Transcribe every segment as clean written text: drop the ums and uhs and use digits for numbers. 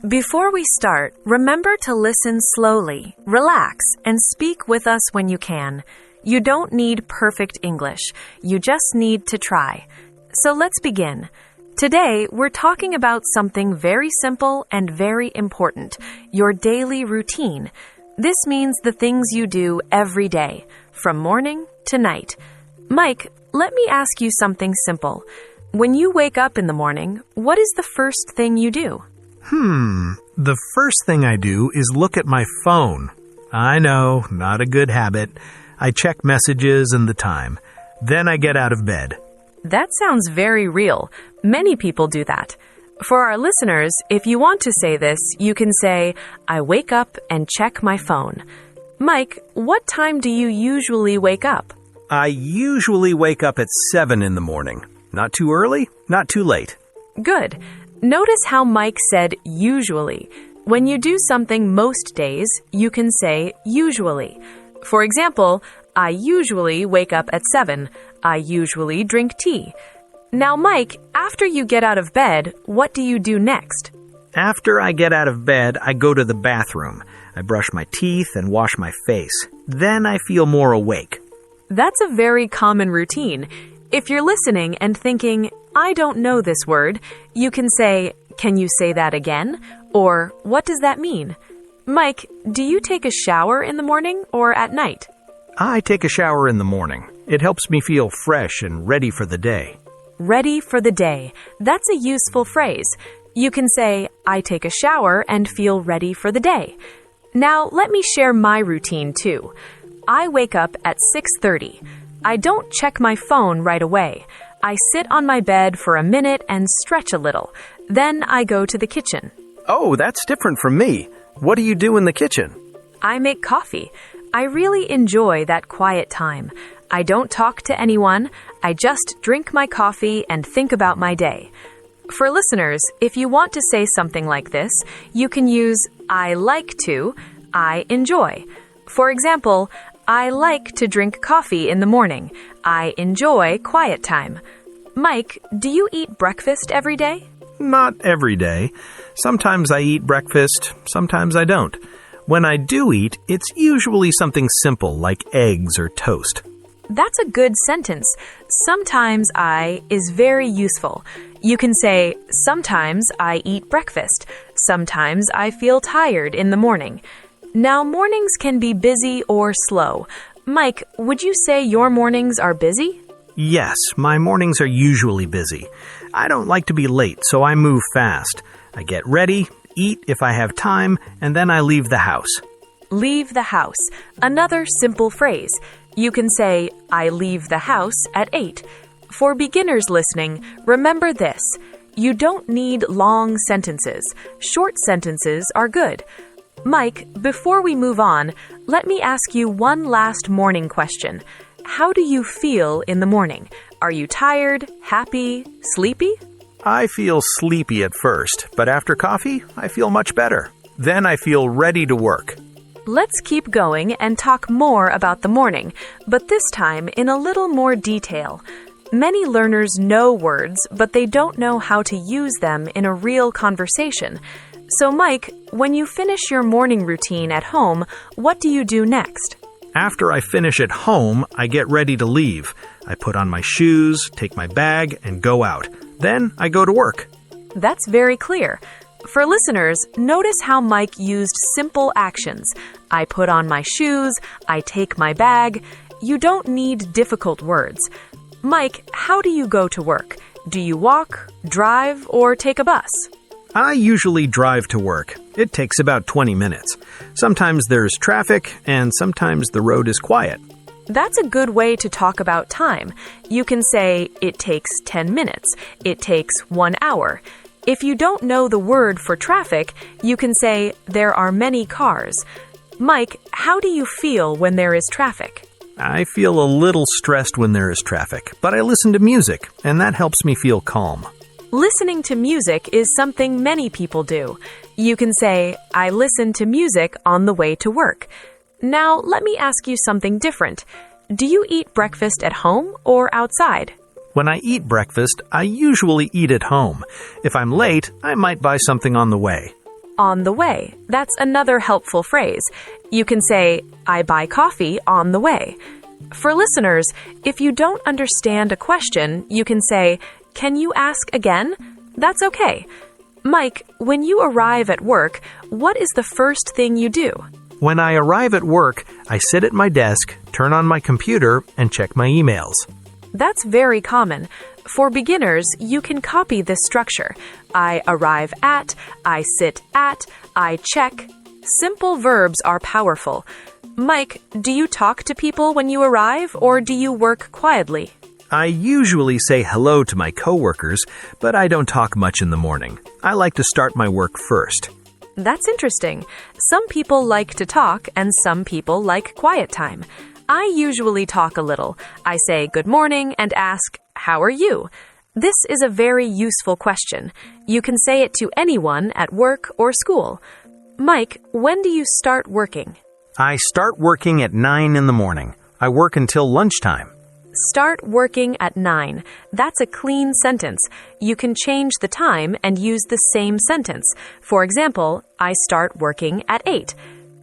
Before we start, remember to listen slowly, relax, and speak with us when you can. You don't need perfect English. You just need to try. So let's begin. Today, we're talking about something very simple and very important, your daily routine. This means the things you do every day, from morning to night. Mike, let me ask you something simple. When you wake up in the morning, what is the first thing you do? The first thing I do is look at my phone. I know, not a good habit. I check messages and the time. Then I get out of bed. That sounds very real. Many people do that. For our listeners, if you want to say this, you can say, I wake up and check my phone. Mike, what time do you usually wake up? I usually wake up at 7 in the morning. Not too early, not too late. Good. Notice how Mike said usually. When you do something most days, you can say usually. For example, I usually wake up at 7. I usually drink tea. Now, Mike, after you get out of bed, what do you do next? After I get out of bed, I go to the bathroom. I brush my teeth and wash my face. Then I feel more awake. That's a very common routine. If you're listening and thinking, I don't know this word, you can say, can you say that again? Or, what does that mean? Mike, do you take a shower in the morning or at night? I take a shower in the morning. It helps me feel fresh and ready for the day. Ready for the day. That's a useful phrase. You can say, I take a shower and feel ready for the day. Now, let me share my routine too. I wake up at 6:30. I don't check my phone right away. I sit on my bed for a minute and stretch a little. Then I go to the kitchen. Oh, that's different from me. What do you do in the kitchen? I make coffee. I really enjoy that quiet time. I don't talk to anyone. I just drink my coffee and think about my day. For listeners, if you want to say something like this, you can use I like to, I enjoy. For example, I like to drink coffee in the morning. I enjoy quiet time. Mike, do you eat breakfast every day? Not every day. Sometimes I eat breakfast, sometimes I don't. When I do eat, it's usually something simple like eggs or toast. That's a good sentence. Sometimes I is very useful. You can say, sometimes I eat breakfast. Sometimes I feel tired in the morning. Now, mornings can be busy or slow. Mike, would you say your mornings are busy? Yes, my mornings are usually busy. I don't like to be late, so I move fast. I get ready, eat if I have time, and then I leave the house. Leave the house. Another simple phrase. You can say, I leave the house at 8. For beginners listening, remember this. You don't need long sentences. Short sentences are good. Mike, before we move on, let me ask you one last morning question. How do you feel in the morning? Are you tired, happy, sleepy? I feel sleepy at first, but after coffee, I feel much better. Then I feel ready to work. Let's keep going and talk more about the morning, but this time in a little more detail. Many learners know words, but they don't know how to use them in a real conversation. So, Mike, when you finish your morning routine at home, what do you do next? After I finish at home, I get ready to leave. I put on my shoes, take my bag, and go out. Then I go to work. That's very clear. For listeners, notice how Mike used simple actions. I put on my shoes, I take my bag. You don't need difficult words. Mike, how do you go to work? Do you walk, drive, or take a bus? I usually drive to work. It takes about 20 minutes. Sometimes there's traffic, and sometimes the road is quiet. That's a good way to talk about time. You can say, it takes 10 minutes. It takes 1 hour. If you don't know the word for traffic, you can say, there are many cars. Mike, how do you feel when there is traffic? I feel a little stressed when there is traffic, but I listen to music, and that helps me feel calm. Listening to music is something many people do. You can say, I listen to music on the way to work. Now, let me ask you something different. Do you eat breakfast at home or outside? When I eat breakfast, I usually eat at home. If I'm late, I might buy something on the way. on the way. That's another helpful phrase. You can say, I buy coffee on the way. For listeners, if you don't understand a question, you can say, can you ask again? That's okay. Mike, when you arrive at work, what is the first thing you do? When I arrive at work, I sit at my desk, turn on my computer, and check my emails. That's very common. For beginners, you can copy this structure. I arrive at, I sit at, I check. Simple verbs are powerful. Mike, do you talk to people when you arrive, or do you work quietly? I usually say hello to my coworkers, but I don't talk much in the morning. I like to start my work first. That's interesting. Some people like to talk, and some people like quiet time. I usually talk a little. I say good morning and ask, how are you? This is a very useful question. You can say it to anyone at work or school. Mike, when do you start working? I start working at 9 in the morning. I work until lunchtime. Start working at 9. That's a clean sentence. You can change the time and use the same sentence. For example, I start working at 8.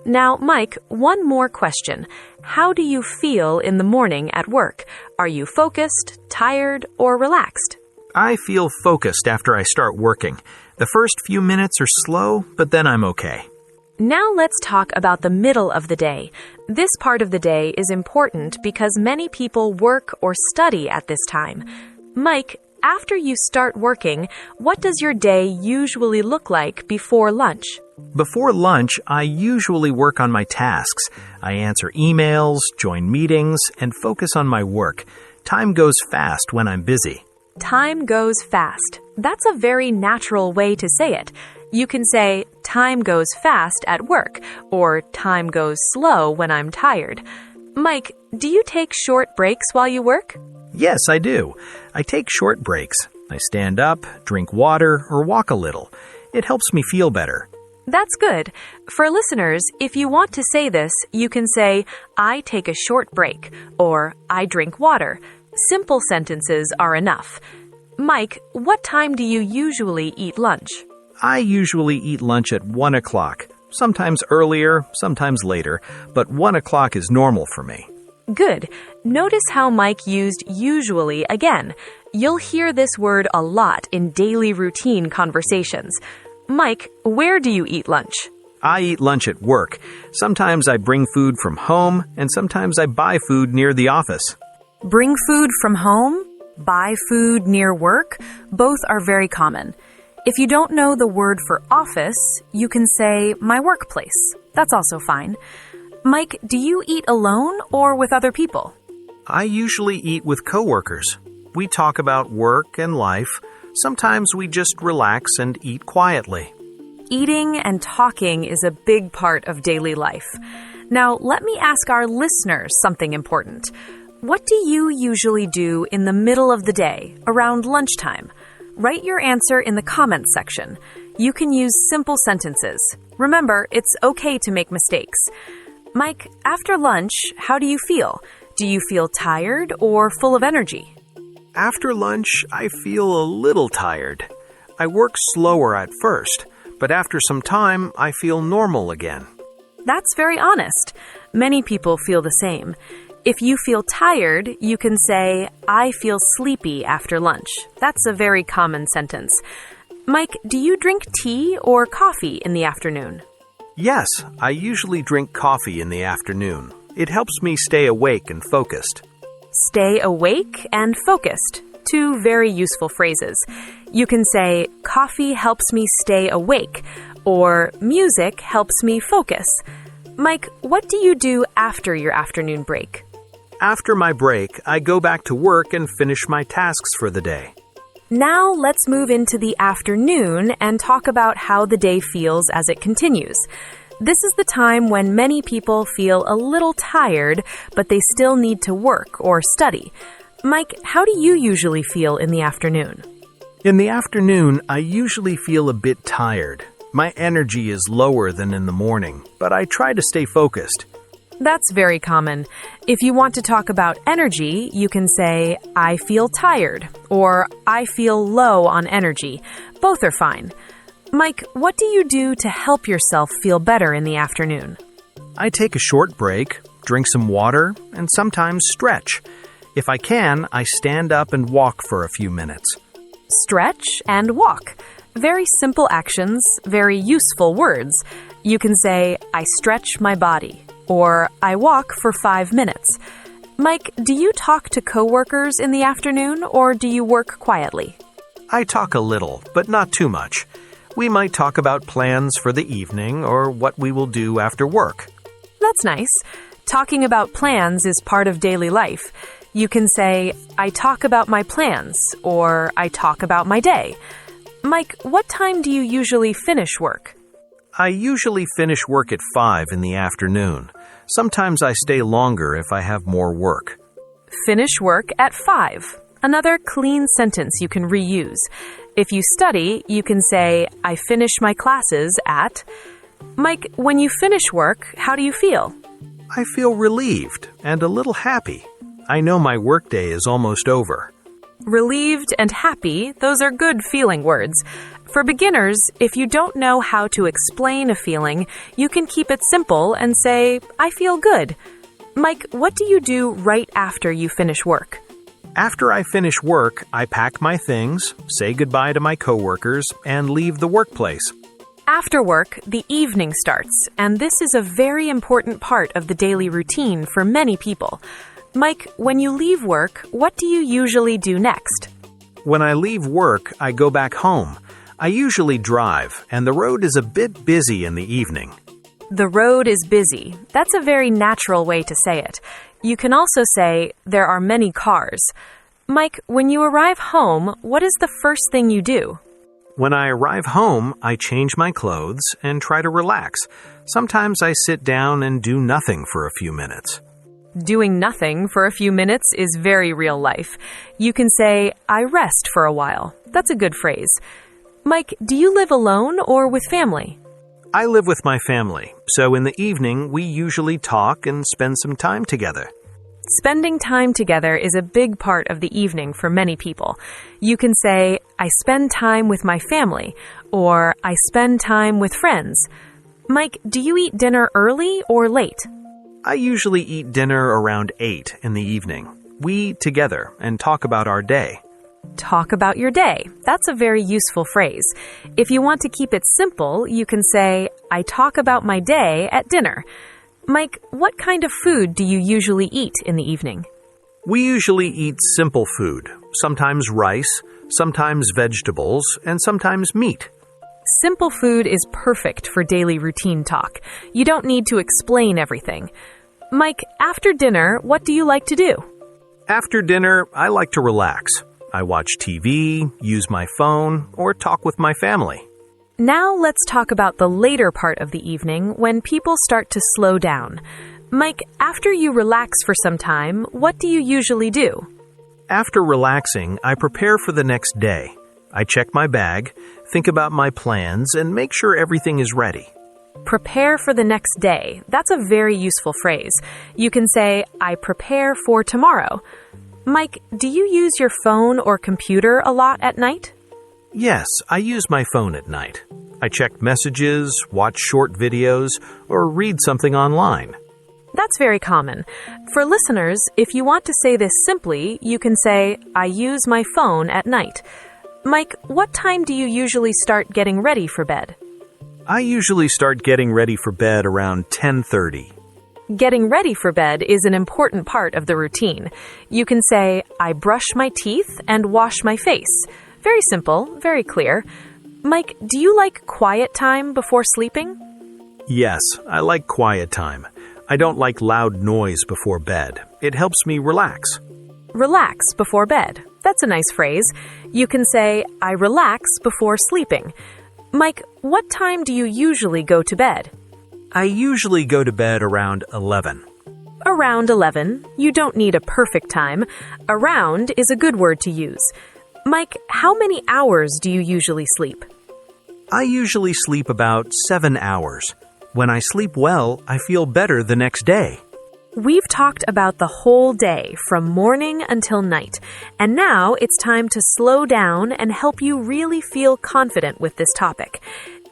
Now, Mike, one more question. How do you feel in the morning at work? Are you focused, tired, or relaxed? I feel focused after I start working. The first few minutes are slow, but then I'm okay. Now let's talk about the middle of the day. This part of the day is important because many people work or study at this time. Mike, after you start working, what does your day usually look like before lunch? Before lunch, I usually work on my tasks. I answer emails, join meetings, and focus on my work. Time goes fast when I'm busy. Time goes fast. That's a very natural way to say it. You can say, time goes fast at work, or time goes slow when I'm tired. Mike, do you take short breaks while you work? Yes, I do. I take short breaks. I stand up, drink water, or walk a little. It helps me feel better. That's good. For listeners, if you want to say this, you can say, I take a short break, or I drink water. Simple sentences are enough. Mike, what time do you usually eat lunch? I usually eat lunch at 1 o'clock. Sometimes earlier, sometimes later, but 1 o'clock is normal for me. Good. Notice how Mike used usually again. You'll hear this word a lot in daily routine conversations. Mike, where do you eat lunch? I eat lunch at work. Sometimes I bring food from home, and sometimes I buy food near the office. Bring food from home? Buy food near work? Both are very common. If you don't know the word for office, you can say my workplace. That's also fine. Mike, do you eat alone or with other people? I usually eat with coworkers. We talk about work and life. Sometimes we just relax and eat quietly. Eating and talking is a big part of daily life. Now, let me ask our listeners something important. What do you usually do in the middle of the day, around lunchtime? Write your answer in the comments section. You can use simple sentences. Remember, it's okay to make mistakes. Mike, after lunch, how do you feel? Do you feel tired or full of energy? After lunch, I feel a little tired. I work slower at first, but after some time, I feel normal again. That's very honest. Many people feel the same. If you feel tired, you can say, I feel sleepy after lunch. That's a very common sentence. Mike, do you drink tea or coffee in the afternoon? Yes, I usually drink coffee in the afternoon. It helps me stay awake and focused. Stay awake and focused. Two very useful phrases. You can say, coffee helps me stay awake, or music helps me focus. Mike, what do you do after your afternoon break? After my break, I go back to work and finish my tasks for the day. Now let's move into the afternoon and talk about how the day feels as it continues. This is the time when many people feel a little tired, but they still need to work or study. Mike, how do you usually feel in the afternoon? In the afternoon, I usually feel a bit tired. My energy is lower than in the morning, but I try to stay focused. That's very common. If you want to talk about energy, you can say, I feel tired, or I feel low on energy. Both are fine. Mike, what do you do to help yourself feel better in the afternoon? I take a short break, drink some water, and sometimes stretch. If I can, I stand up and walk for a few minutes. Stretch and walk. Very simple actions, very useful words. You can say, I stretch my body, or I walk for 5 minutes. Mike, do you talk to coworkers in the afternoon, or do you work quietly? I talk a little, but not too much. We might talk about plans for the evening or what we will do after work. That's nice. Talking about plans is part of daily life. You can say, I talk about my plans, or I talk about my day. Mike, what time do you usually finish work? I usually finish work at 5 in the afternoon. Sometimes I stay longer if I have more work. Finish work at 5. Another clean sentence you can reuse. If you study, you can say, I finish my classes at... Mike, when you finish work, how do you feel? I feel relieved and a little happy. I know my workday is almost over. Relieved and happy, those are good feeling words. For beginners, if you don't know how to explain a feeling, you can keep it simple and say, I feel good. Mike, what do you do right after you finish work? After I finish work, I pack my things, say goodbye to my coworkers, and leave the workplace. After work, the evening starts, and this is a very important part of the daily routine for many people. Mike, when you leave work, what do you usually do next? When I leave work, I go back home. I usually drive, and the road is a bit busy in the evening. The road is busy. That's a very natural way to say it. You can also say, there are many cars. Mike, when you arrive home, what is the first thing you do? When I arrive home, I change my clothes and try to relax. Sometimes I sit down and do nothing for a few minutes. Doing nothing for a few minutes is very real life. You can say, I rest for a while. That's a good phrase. Mike, do you live alone or with family? I live with my family, so in the evening we usually talk and spend some time together. Spending time together is a big part of the evening for many people. You can say, I spend time with my family, or I spend time with friends. Mike, do you eat dinner early or late? I usually eat dinner around 8 in the evening. We eat together and talk about our day. Talk about your day. That's a very useful phrase. If you want to keep it simple, you can say, I talk about my day at dinner. Mike, what kind of food do you usually eat in the evening? We usually eat simple food, sometimes rice, sometimes vegetables, and sometimes meat. Simple food is perfect for daily routine talk. You don't need to explain everything. Mike, after dinner, what do you like to do? After dinner, I like to relax. I watch TV, use my phone, or talk with my family. Now let's talk about the later part of the evening when people start to slow down. Mike, after you relax for some time, what do you usually do? After relaxing, I prepare for the next day. I check my bag, think about my plans, and make sure everything is ready. Prepare for the next day. That's a very useful phrase. You can say, I prepare for tomorrow. Mike, do you use your phone or computer a lot at night? Yes, I use my phone at night. I check messages, watch short videos, or read something online. That's very common. For listeners, if you want to say this simply, you can say, I use my phone at night. Mike, what time do you usually start getting ready for bed? I usually start getting ready for bed around 10:30. Getting ready for bed is an important part of the routine. You can say, I brush my teeth and wash my face. Very simple, very clear. Mike, do you like quiet time before sleeping? Yes, I like quiet time. I don't like loud noise before bed. It helps me relax. Relax before bed. That's a nice phrase. You can say, I relax before sleeping. Mike, what time do you usually go to bed? I usually go to bed around 11. Around 11. You don't need a perfect time. Around is a good word to use. Mike, how many hours do you usually sleep? I usually sleep about 7 hours. When I sleep well, I feel better the next day. We've talked about the whole day from morning until night, and now it's time to slow down and help you really feel confident with this topic.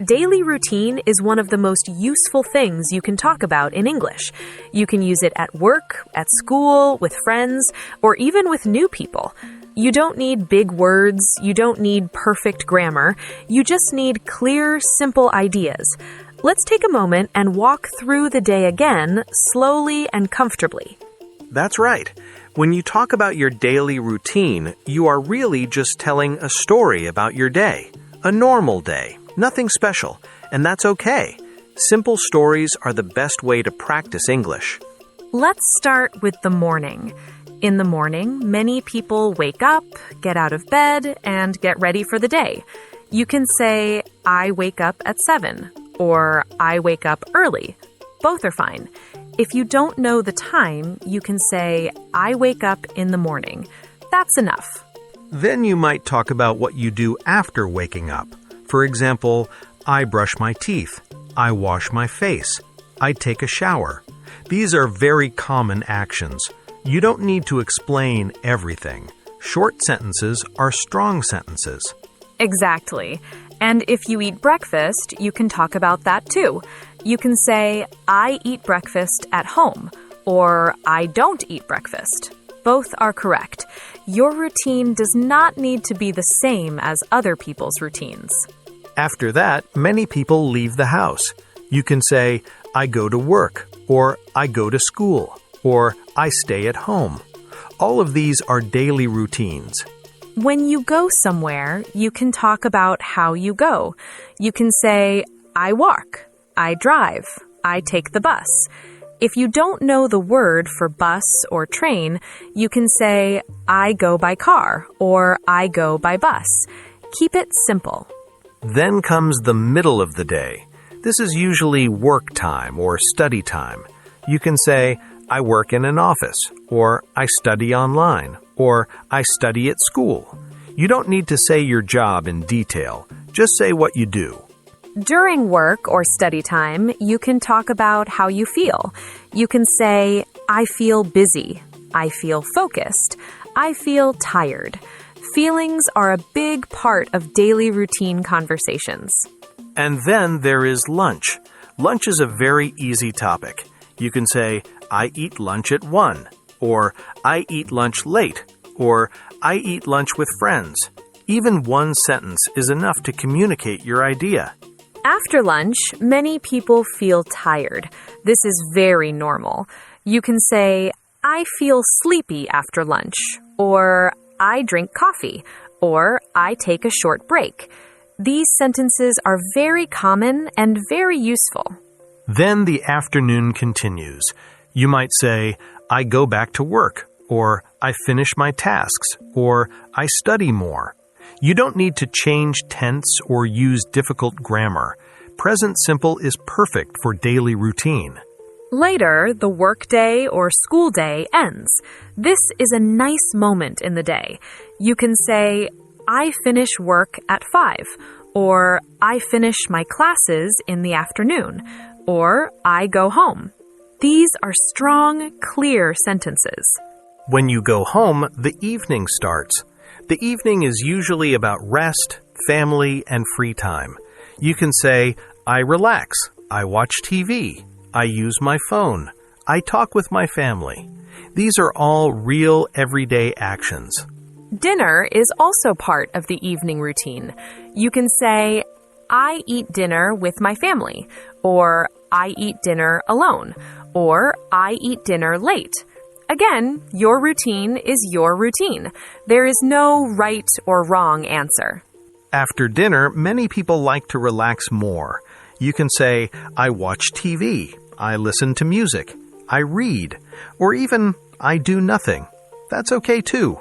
Daily routine is one of the most useful things you can talk about in English. You can use it at work, at school, with friends, or even with new people. You don't need big words, you don't need perfect grammar, you just need clear, simple ideas. Let's take a moment and walk through the day again, slowly and comfortably. That's right. When you talk about your daily routine, you are really just telling a story about your day. A normal day. Nothing special. And that's okay. Simple stories are the best way to practice English. Let's start with the morning. In the morning, many people wake up, get out of bed, and get ready for the day. You can say, I wake up at 7. Or I wake up early. Both are fine. If you don't know the time, you can say, I wake up in the morning. That's enough. Then you might talk about what you do after waking up. For example, I brush my teeth. I wash my face. I take a shower. These are very common actions. You don't need to explain everything. Short sentences are strong sentences. Exactly. And if you eat breakfast, you can talk about that too. You can say, I eat breakfast at home, or I don't eat breakfast. Both are correct. Your routine does not need to be the same as other people's routines. After that, many people leave the house. You can say, I go to work, or I go to school, or I stay at home. All of these are daily routines. When you go somewhere, you can talk about how you go. You can say, I walk, I drive, I take the bus. If you don't know the word for bus or train, you can say, I go by car or I go by bus. Keep it simple. Then comes the middle of the day. This is usually work time or study time. You can say, I work in an office, or I study online, or I study at school. You don't need to say your job in detail. Just say what you do. During work or study time, you can talk about how you feel. You can say, I feel busy. I feel focused. I feel tired. Feelings are a big part of daily routine conversations. And then there is lunch. Lunch is a very easy topic. You can say, I eat lunch at 1, or I eat lunch late, or I eat lunch with friends. Even one sentence is enough to communicate your idea. After lunch, many people feel tired. This is very normal. You can say, I feel sleepy after lunch, or I drink coffee, or I take a short break. These sentences are very common and very useful. Then the afternoon continues. You might say, I go back to work, or I finish my tasks, or I study more. You don't need to change tense or use difficult grammar. Present simple is perfect for daily routine. Later, the workday or school day ends. This is a nice moment in the day. You can say, I finish work at 5, or I finish my classes in the afternoon, or I go home. These are strong, clear sentences. When you go home, the evening starts. The evening is usually about rest, family, and free time. You can say, I relax, I watch TV, I use my phone, I talk with my family. These are all real everyday actions. Dinner is also part of the evening routine. You can say, I eat dinner with my family, or I eat dinner alone, or I eat dinner late. Again, your routine is your routine. There is no right or wrong answer. After dinner, many people like to relax more. You can say, I watch TV, I listen to music, I read, or even, I do nothing. That's okay too.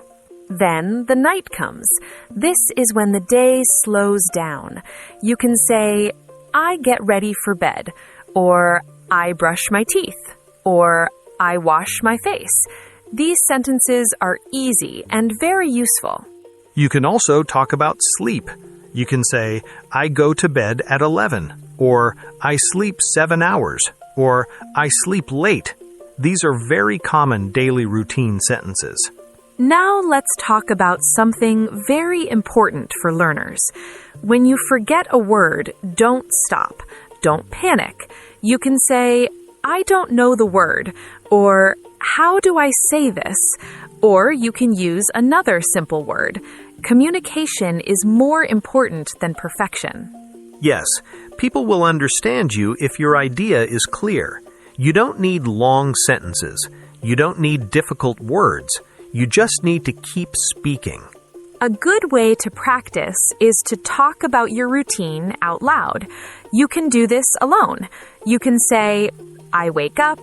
Then the night comes. This is when the day slows down. You can say, I get ready for bed, or I brush my teeth, or I wash my face. These sentences are easy and very useful. You can also talk about sleep. You can say, I go to bed at 11, or I sleep 7 hours, or I sleep late. These are very common daily routine sentences. Now let's talk about something very important for learners. When you forget a word, don't stop. Don't panic. You can say, I don't know the word, or how do I say this? Or you can use another simple word. Communication is more important than perfection. Yes, people will understand you if your idea is clear. You don't need long sentences. You don't need difficult words. You just need to keep speaking. A good way to practice is to talk about your routine out loud. You can do this alone. You can say, I wake up,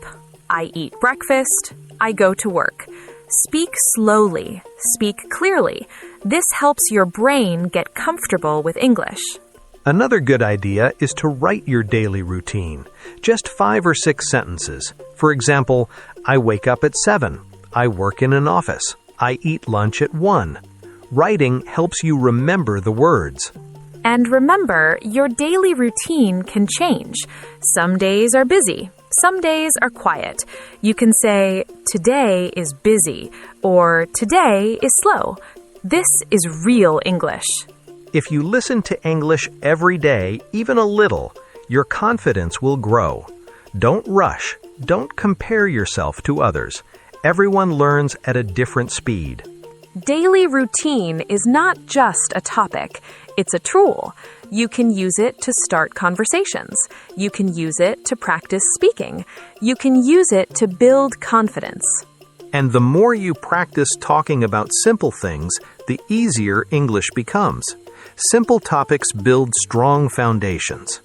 I eat breakfast, I go to work. Speak slowly, speak clearly. This helps your brain get comfortable with English. Another good idea is to write your daily routine. Just 5 or 6 sentences. For example, I wake up at 7. I work in an office. I eat lunch at 1. Writing helps you remember the words. And remember, your daily routine can change. Some days are busy. Some days are quiet. You can say, today is busy, or today is slow. This is real English. If you listen to English every day, even a little, your confidence will grow. Don't rush. Don't compare yourself to others. Everyone learns at a different speed. Daily routine is not just a topic. It's a tool. You can use it to start conversations. You can use it to practice speaking. You can use it to build confidence. And the more you practice talking about simple things, the easier English becomes. Simple topics build strong foundations.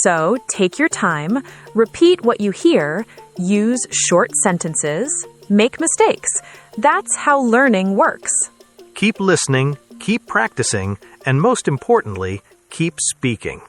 So, take your time, repeat what you hear, use short sentences, make mistakes. That's how learning works. Keep listening, keep practicing, and most importantly, keep speaking.